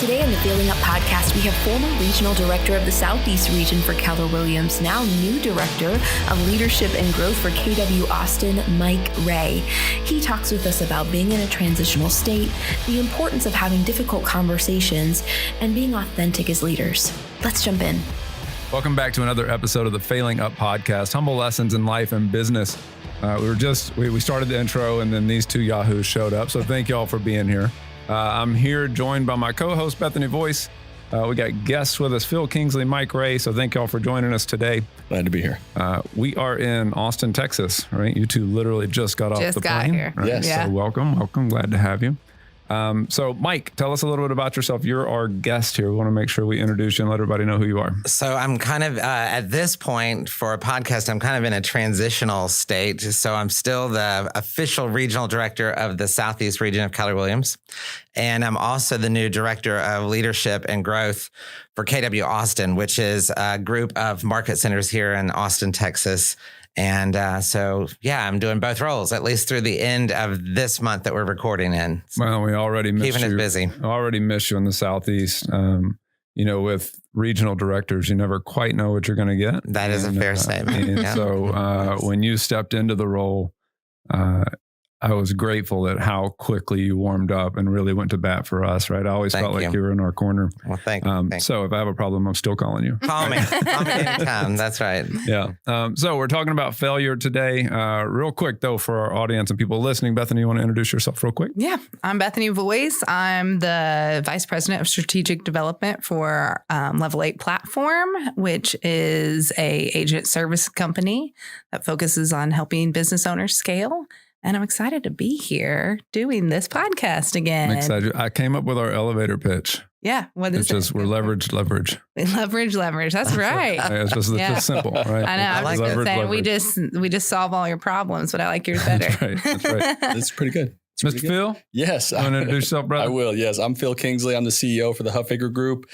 Today on the Feeling Up podcast, we have former regional director of the Southeast region for Keller Williams, now new director of leadership and growth for KW Austin, Mike Ray. He talks with us about being in a transitional state, the importance of having difficult conversations, and being authentic as leaders. Let's jump in. Welcome back to another episode of the Failing Up podcast, humble lessons in life and business. We started the intro and then these two yahoos showed up. So thank y'all for being here. I'm here joined by my co-host, Bethany Vooys. We got guests with us, Phil Kingsley, Mike Ray. So thank y'all for joining us today. Glad to be here. We are in Austin, Texas, right? You two literally just got off the plane. Here. Right? Yes. Yeah. So welcome. Glad to have you. So Mike, tell us a little bit about yourself. You're our guest here. We want to make sure we introduce you and let everybody know who you are. So I'm kind of, at this point for a podcast, I'm kind of in a transitional state. So I'm still the official regional director of the Southeast region of Keller Williams. And I'm also the new director of leadership and growth for KW Austin, which is a group of market centers here in Austin, Texas. And I'm doing both roles, at least through the end of this month that we're recording in. Well, we already missed Keeping you. us busy. Already missed you in the Southeast. With regional directors, you never quite know what you're going to get. That is a fair statement. And Yeah. so when you stepped into the role, I was grateful at how quickly you warmed up and really went to bat for us, right? I always felt like you were in our corner. Well, thank you. So if I have a problem, I'm still calling you. Call me anytime. That's right. Yeah. So we're talking about failure today. Real quick, though, for our audience and people listening, Bethany, you want to introduce yourself real quick? Yeah, I'm Bethany Vooys. I'm the Vice President of Strategic Development for Level 8 Platform, which is a agent service company that focuses on helping business owners scale. And I'm excited to be here doing this podcast again. I'm excited. I came up with our elevator pitch. Yeah. What is it's just, we're leverage. Leverage. That's right. It's just simple, right? I know. I was Leverage, going to say, leverage. we just solve all your problems, but I like yours better. That's right. That's pretty good. Mr. Phil? Yes. You want to introduce yourself, brother? I will. Yes. I'm Phil Kingsley. I'm the CEO for the Huffaker Group,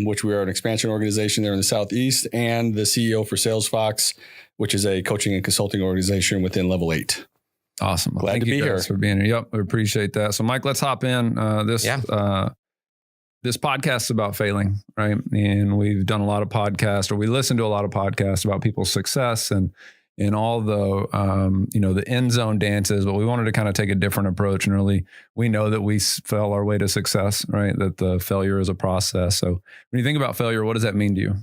which we are an expansion organization there in the Southeast, and the CEO for SalesFox, which is a coaching and consulting organization within Level 8. Awesome. Well, Glad thank to you be guys here. for being here. Yep, we appreciate that. So, Mike, let's hop in. This podcast is about failing, right? And we've done a lot of podcasts, or we listen to a lot of podcasts about people's success and all the the end zone dances. But we wanted to kind of take a different approach, and really, we know that we fell our way to success, right? That the failure is a process. So, when you think about failure, what does that mean to you?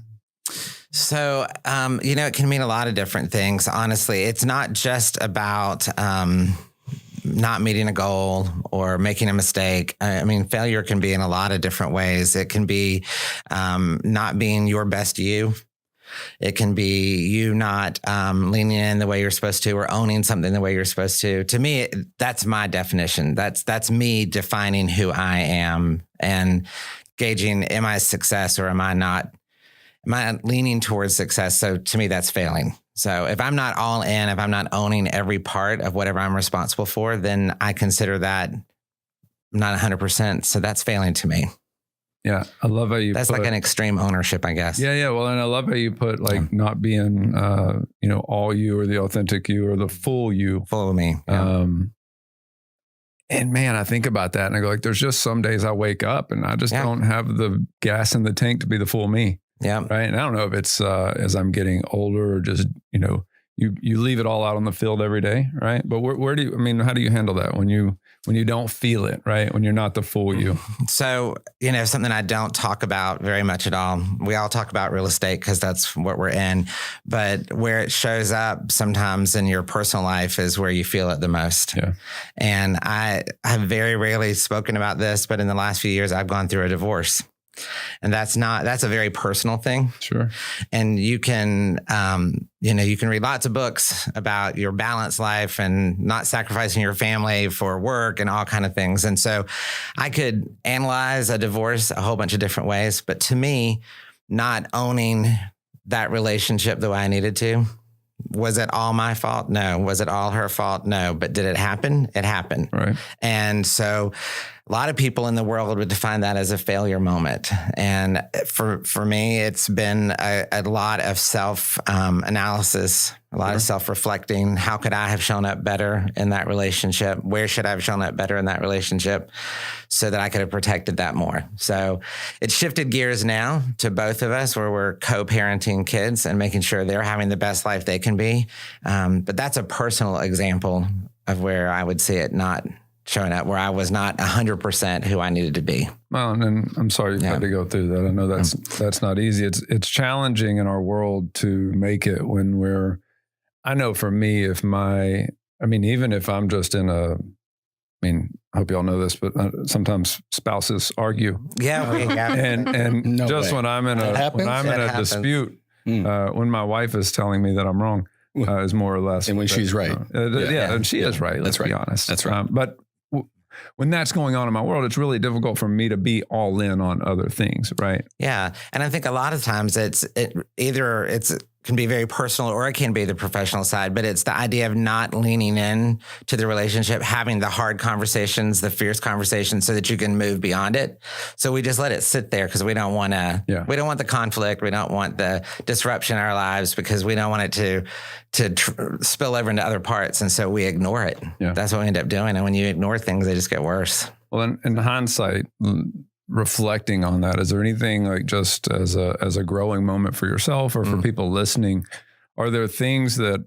So, it can mean a lot of different things. Honestly, it's not just about not meeting a goal or making a mistake. I mean, failure can be in a lot of different ways. It can be not being your best you. It can be you not leaning in the way you're supposed to, or owning something the way you're supposed to. To me, that's my definition. That's me defining who I am and gauging, am I a success or am I not? Am I leaning towards success? So to me, that's failing. So if I'm not all in, if I'm not owning every part of whatever I'm responsible for, then I consider that not 100%. So that's failing to me. Yeah, I love how you That's like an extreme ownership, I guess. Yeah. Well, and I love how you put not being, all you or the authentic you or the full you. Full of me. Yeah. And man, I think about that and I go like, there's just some days I wake up and I just don't have the gas in the tank to be the full me. Yeah. Right. And I don't know if it's as I'm getting older or just, you leave it all out on the field every day. Right. But how do you handle that when you don't feel it, right? When you're not the full you? So, something I don't talk about very much at all. We all talk about real estate because that's what we're in. But where it shows up sometimes in your personal life is where you feel it the most. Yeah. And I have very rarely spoken about this, but in the last few years, I've gone through a divorce. And that's a very personal thing. Sure. And you can, you can read lots of books about your balanced life and not sacrificing your family for work and all kind of things. And so I could analyze a divorce a whole bunch of different ways. But to me, not owning that relationship the way I needed to, was it all my fault? No. Was it all her fault? No. But did it happen? It happened. Right. And so a lot of people in the world would define that as a failure moment. And for me, it's been a lot of self-analysis, a lot of self-reflecting. How could I have shown up better in that relationship? Where should I have shown up better in that relationship so that I could have protected that more? So it's shifted gears now to both of us where we're co-parenting kids and making sure they're having the best life they can be. But that's a personal example of where I would see it not showing up, where I was not 100% who I needed to be. Well, and I'm sorry you had to go through that. I know that's not easy. It's challenging in our world to make it when I know for me, even if I'm just I hope y'all know this, but sometimes spouses argue. Yeah. And No just way. when I'm in a dispute, when my wife is telling me that I'm wrong, is more or less. And when she's right. And she is right. Let's be honest. That's right. But when that's going on in my world, it's really difficult for me to be all in on other things, right? Yeah. And I think a lot of times it can be very personal or it can be the professional side, but it's the idea of not leaning in to the relationship, having the hard conversations, the fierce conversations so that you can move beyond it. So we just let it sit there because we don't want we don't want the conflict. We don't want the disruption in our lives because we don't want it to spill over into other parts. And so we ignore it. Yeah. That's what we end up doing. And when you ignore things, they just get worse. Well, in hindsight, reflecting on that, is there anything like just as a growing moment for yourself or for people listening, are there things that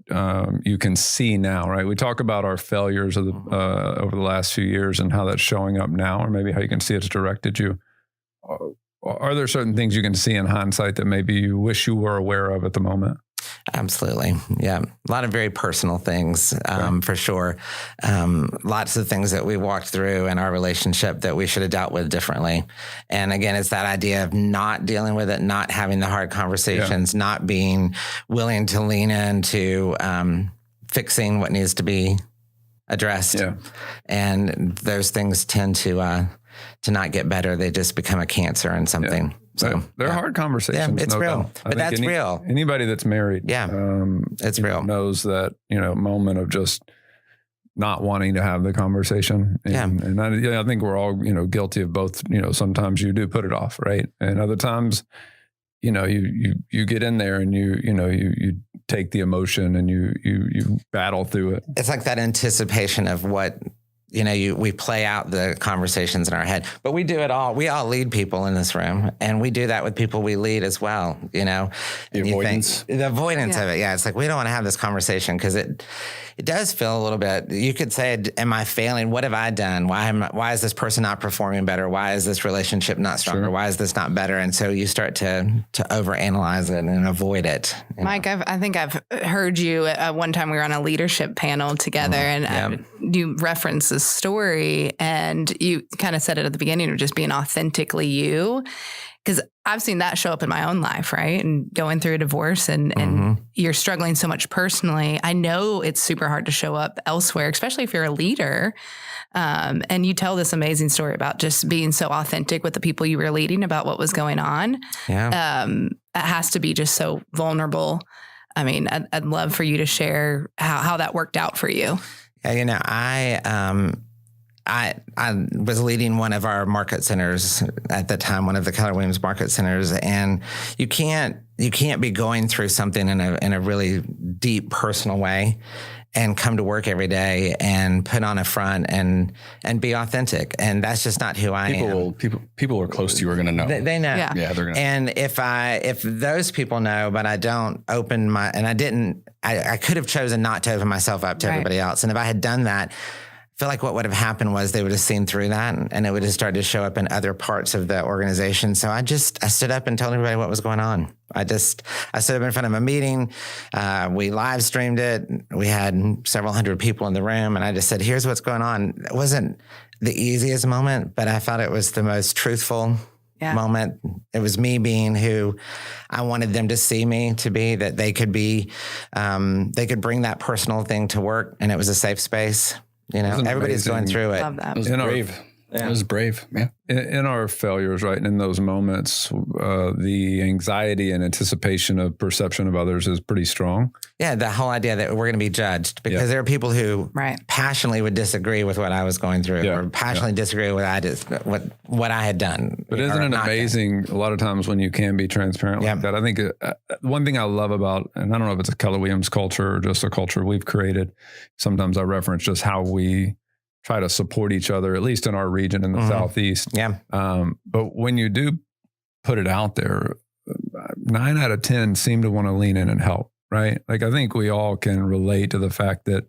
you can see now, right? We talk about our failures of over the last few years and how that's showing up now, or maybe how you can see it's directed you. Are there certain things you can see in hindsight that maybe you wish you were aware of at the moment? Absolutely. Yeah. A lot of very personal things, for sure. Lots of things that we walked through in our relationship that we should have dealt with differently. And again, it's that idea of not dealing with it, not having the hard conversations, not being willing to lean into fixing what needs to be addressed. Yeah. And those things tend to not get better. They just become a cancer and something. Yeah. So they're hard conversations. Yeah, it's real. Doubt. But that's real. Anybody that's married, it's real. Knows that, moment of just not wanting to have the conversation. And I think we're all, guilty of both. Sometimes you do put it off, right? And other times, you get in there and you take the emotion and you battle through it. It's like that anticipation of what. We play out the conversations in our head, but we do it all. We all lead people in this room, and we do that with people we lead as well. The avoidance of it. Yeah. It's like, we don't want to have this conversation because it does feel a little bit, you could say, am I failing? What have I done? Why is this person not performing better? Why is this relationship not stronger? Sure. Why is this not better? And so you start to overanalyze it and avoid it. Mike, I think I've heard you one time we were on a leadership panel together and you referenced this story and you kind of said it at the beginning of just being authentically you. Because I've seen that show up in my own life, right? And going through a divorce and you're struggling so much personally. I know it's super hard to show up elsewhere, especially if you're a leader. And you tell this amazing story about just being so authentic with the people you were leading about what was going on. Yeah. It has to be just so vulnerable. I mean, I'd love for you to share how that worked out for you. Yeah, I was leading one of our market centers at the time, one of the Keller Williams market centers, and you can't be going through something in a really deep personal way and come to work every day and put on a front and be authentic. And that's just not who I am. People who are close to you are going to know. They know. Yeah, they're going to. And if those people know, but I don't open I could have chosen not to open myself up to everybody else. And if I had done that, I feel like what would have happened was they would have seen through that and it would have started to show up in other parts of the organization. So I stood up and told everybody what was going on. I stood up in front of a meeting. We live streamed it. We had several hundred people in the room. And I just said, here's what's going on. It wasn't the easiest moment, but I thought it was the most truthful moment. It was me being who I wanted them to see me to be, that they could be, they could bring that personal thing to work. And it was a safe space. Everybody's going through it. Love that. It was brave. It was brave, man. In our failures, right, and in those moments, the anxiety and anticipation of perception of others is pretty strong. Yeah, the whole idea that we're going to be judged because there are people who passionately would disagree with what I was going through or passionately disagree with what I had done. But isn't it amazing a lot of times when you can be transparent like that? I think one thing I love about, and I don't know if it's a Keller Williams culture or just a culture we've created, sometimes I reference just how we try to support each other, at least in our region in the Southeast. Yeah. But when you do put it out there, 9 out of 10 seem to want to lean in and help, right? Like, I think we all can relate to the fact that,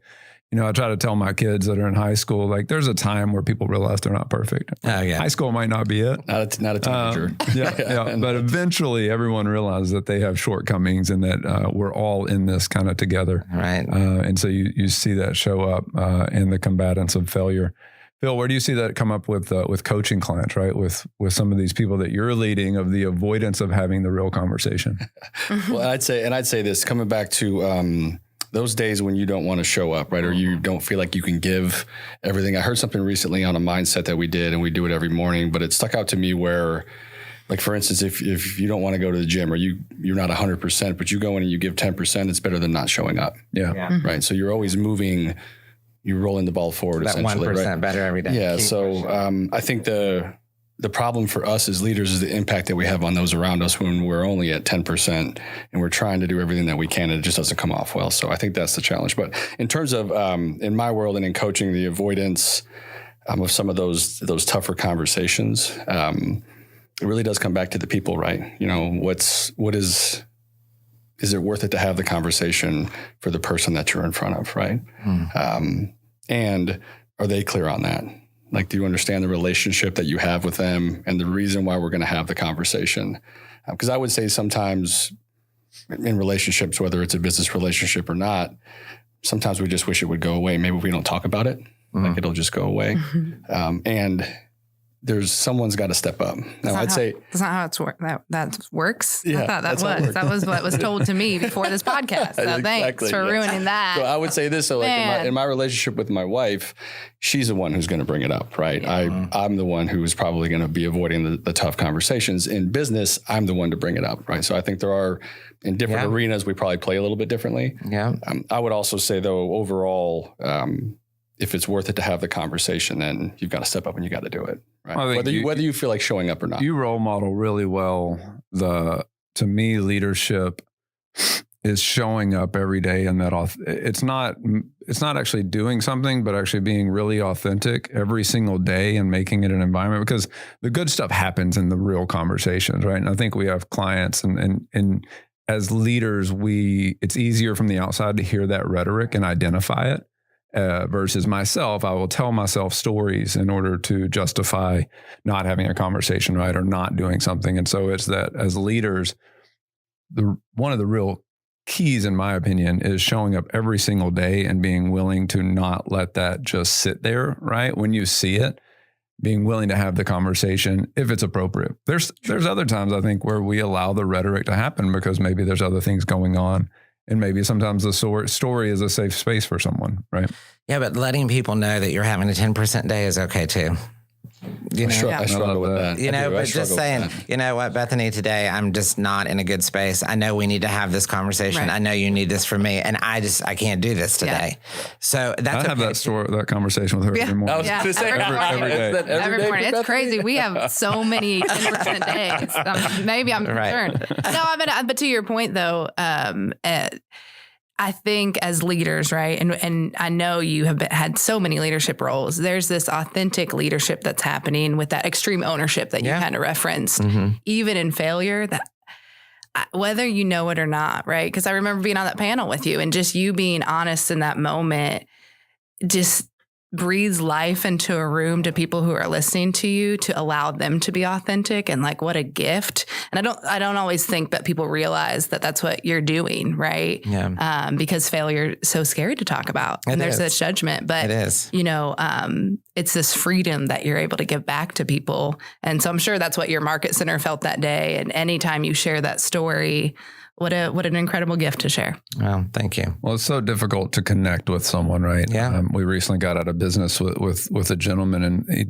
I try to tell my kids that are in high school, like, there's a time where people realize they're not perfect. Oh, yeah. High school might not be it. Not a teenager. But eventually everyone realizes that they have shortcomings and that we're all in this kind of together. Right. And so you see that show up in the combatants of failure. Phil, where do you see that come up with coaching clients, right? With some of these people that you're leading, of the avoidance of having the real conversation? Well, I'd say this, coming back to those days when you don't want to show up, right? Or you don't feel like you can give everything. I heard something recently on a mindset that we did, and we do it every morning, but it stuck out to me where, like, for instance, if you don't want to go to the gym or you're not 100%, but you go in and you give 10%, it's better than not showing up. Yeah. Right. So you're always moving, you're rolling the ball forward. That essentially, 1% right? better every day. Yeah. So I think the problem for us as leaders is the impact that we have on those around us when we're only at 10% and we're trying to do everything that we can and it just doesn't come off well. So I think that's the challenge. But in terms of in my world and in coaching, the avoidance of some of those tougher conversations, it really does come back to the people, right? Is it worth it to have the conversation for the person that you're in front of, right? And are they clear on that? Like, do you understand the relationship that you have with them and the reason why we're going to have the conversation? Because I would say sometimes in relationships, whether it's a business relationship or not, sometimes we just wish it would go away. Maybe if we don't talk about it, like, it'll just go away. And someone's got to step up. Now, I'd say that's not how that works. Yeah, I thought that was what was told to me before this podcast. So Exactly, thanks for ruining that. So I would say this. So, like, in my relationship with my wife, she's the one who's going to bring it up, right? I'm the one who is probably going to be avoiding the tough conversations. In business, I'm the one to bring it up, right? So I think there are, in different arenas, we probably play a little bit differently. Yeah. I would also say, though, overall, if it's worth it to have the conversation, then you've got to step up and you got to do it. Right? Well, whether you feel like showing up or not. You role model really well. To me, leadership is showing up every day, and that it's not actually doing something, but actually being really authentic every single day and making it an environment, because the good stuff happens in the real conversations, right? And I think we have clients and as leaders, it's easier from the outside to hear that rhetoric and identify it. Versus myself, I will tell myself stories in order to justify not having a conversation, right, or not doing something. And so it's that as leaders, one of the real keys, in my opinion, is showing up every single day and being willing to not let that just sit there, right? When you see it, being willing to have the conversation if it's appropriate. There's other times, I think, where we allow the rhetoric to happen because maybe there's other things going on. And maybe sometimes the story is a safe space for someone, right? Yeah, but letting people know that you're having a 10% day is okay too. I struggle with that. But just saying, you know what, Bethany, today I'm just not in a good space. I know we need to have this conversation. Right. I know you need this from me, and I can't do this today. So that's I have that conversation with her every morning. I was say every day. Every morning. It's crazy. We have so many 10% days. Maybe I'm concerned. No, but to your point though, I think as leaders, right, and I know you have had so many leadership roles, there's this authentic leadership that's happening with that extreme ownership that you kind of referenced, even in failure, that whether you know it or not, right? Because I remember being on that panel with you and just you being honest in that moment, just breathes life into a room to people who are listening to you, to allow them to be authentic. And like, what a gift. And I don't always think that people realize that that's what you're doing. Right. Yeah. Because failure is so scary to talk about. And there's this judgment, but it is, it's this freedom that you're able to give back to people. And so I'm sure that's what your market center felt that day. And anytime you share that story, what an incredible gift to share. Well, thank you. Well, it's so difficult to connect with someone, right? Yeah. We recently got out of business with a gentleman, and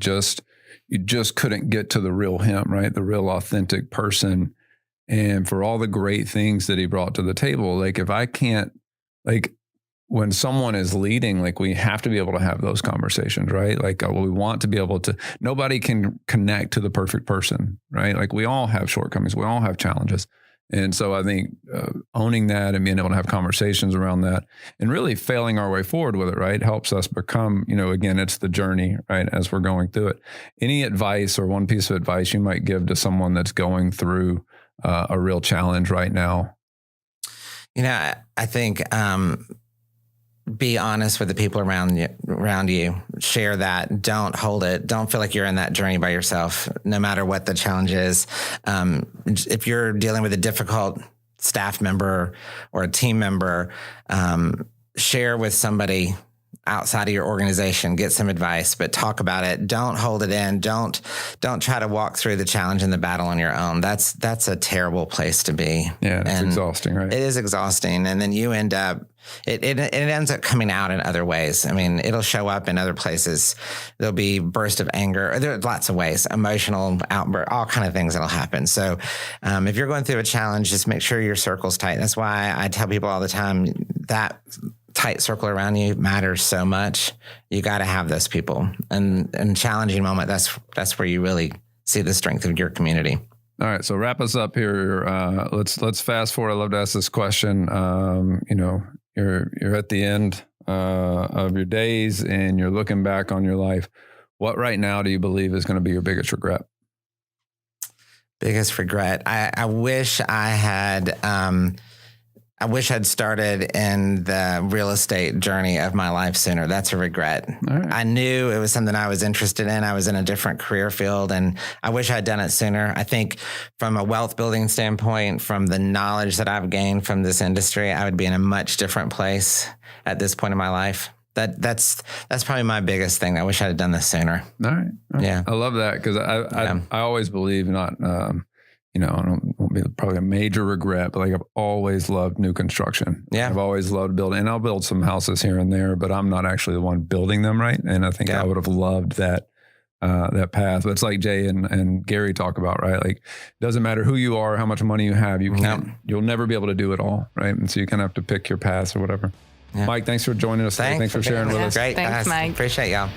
you just couldn't get to the real him, right? The real authentic person. And for all the great things that he brought to the table, like if I can't, like when someone is leading, like we have to be able to have those conversations, right? Like we want to be able to, nobody can connect to the perfect person, right? Like we all have shortcomings. We all have challenges. And so I think owning that and being able to have conversations around that and really failing our way forward with it, right, helps us become, again, it's the journey, right, as we're going through it. Any advice or one piece of advice you might give to someone that's going through a real challenge right now? I think be honest with the people around you. Share that. Don't hold it. Don't feel like you're in that journey by yourself, no matter what the challenge is. If you're dealing with a difficult staff member or a team member, share with somebody outside of your organization, get some advice, but talk about it. Don't hold it in. Don't try to walk through the challenge and the battle on your own. That's a terrible place to be. Yeah, it's exhausting, right? It is exhausting. And then you end up, it ends up coming out in other ways. I mean, it'll show up in other places. There'll be bursts of anger. There are lots of ways, emotional outburst, all kind of things that'll happen. So if you're going through a challenge, just make sure your circle's tight. That's why I tell people all the time that tight circle around you matters so much. You got to have those people, and in challenging moment, that's where you really see the strength of your community. All right, so wrap us up here. Let's fast forward. I love to ask this question. You're at the end of your days, and you're looking back on your life. What right now do you believe is going to be your biggest regret? Biggest regret. I wish I had. I wish I'd started in the real estate journey of my life sooner. That's a regret. Right. I knew it was something I was interested in. I was in a different career field, and I wish I'd done it sooner. I think from a wealth building standpoint, from the knowledge that I've gained from this industry, I would be in a much different place at this point in my life. That's probably my biggest thing. I wish I had done this sooner. All right. Yeah. I love that because I always believe not, it won't be probably a major regret, but like I've always loved new construction. Yeah. I've always loved building, and I'll build some houses here and there, but I'm not actually the one building them, right? And I think I would have loved that path. But it's like Jay and Gary talk about, right? Like, it doesn't matter who you are, how much money you have, you'll never be able to do it all, right? And so you kind of have to pick your paths or whatever. Yeah. Mike, thanks for joining us. Thanks for sharing with us. Great. Thanks, Mike. Appreciate y'all.